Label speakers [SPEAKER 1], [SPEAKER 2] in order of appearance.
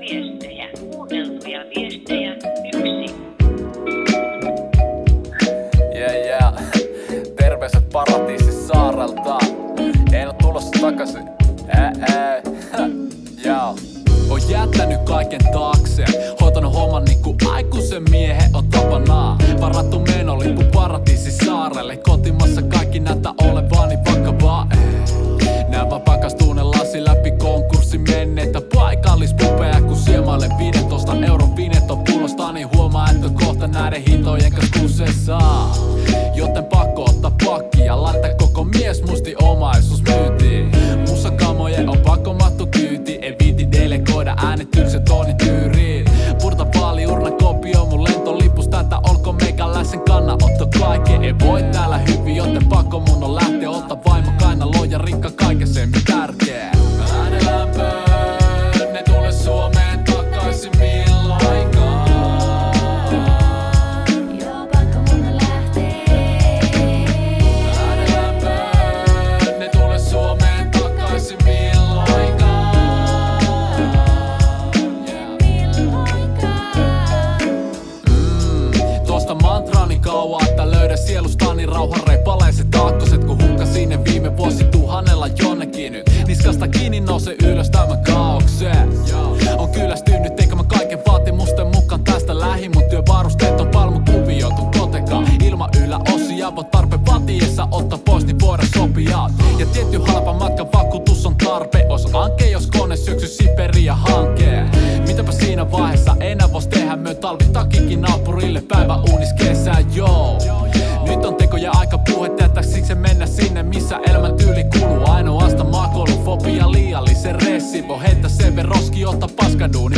[SPEAKER 1] viestejä. Kuunneltuja viestejä 1.
[SPEAKER 2] Yeah. Terveiset Paratiisin saarelta. En oo tulossa takaisin. Oon jättänyt kaiken taakse. Hoitanut homman niinku aikuisen miehen on tapana. Varattu menolippu Paratiisin saarelle. Kotimassa kaikki näyttää olevan niin vakavaa. Nää vaan pakastunen lasi läpi konkurssi menneitä paikallispupeja. Kun siemailen 15 euron vineton pullosta, niin huomaa, että kohta näiden hintojen kanssa kusessa. Joten pakko ottaa pakki ja laittaa koko mies musti omaisuus myyntiin. Musakamojen on pakko mattu kyyti. Ei viiti delegoida äänityksen tonin tyyriin. Purta vaaliurna kopio mun lentolipus. Tätä olko meikäläisen kannanotto kaikkeen. Ei voi täällä hyvin, joten pakko mun on lähteä. Ottaa vaimo kainalo ja rikka kaiken sen mi tärkeä. Äänelämpöön, ne tule Suomeen takaisin milloinkaan.
[SPEAKER 3] Joo, pakko mun on lähtee.
[SPEAKER 2] Äänelämpöön, ne tule Suomeen takaisin milloinkaan. Tosta mantraani kauan, että löydä sielustani rauhan repaleiset kaakkoset. Kun hukkasin ne viime vuosituhannella jonnekin nyt. Niskasta kiinni nouse ylös tämän kaaukseen. On kyllästynyt eikä mä kaiken vaatimusten mukaan tästä lähi. Mun työvarusteet on palmukuvioitu kotekaan. Ilma yllä osia, voi tarpeen vaatiessa ottaa pois, niin voida sopia. Ja tietty halpa matkan vakuutus on tarpe. Ois anke, jos kone syksy Siberia hankeen. Mitäpä siinä vaiheessa enää vois tehdä myö talvitakikin naapurille päivä uunis kesää, joo. Nyt on tekoja aika puhetta, jättäksiksi mennä sinne, missä elämän tyyli kuluu. Ainoastaan makoilufobia liiallisen ressi. Voi heittää CV roski, ottaa paskaduuni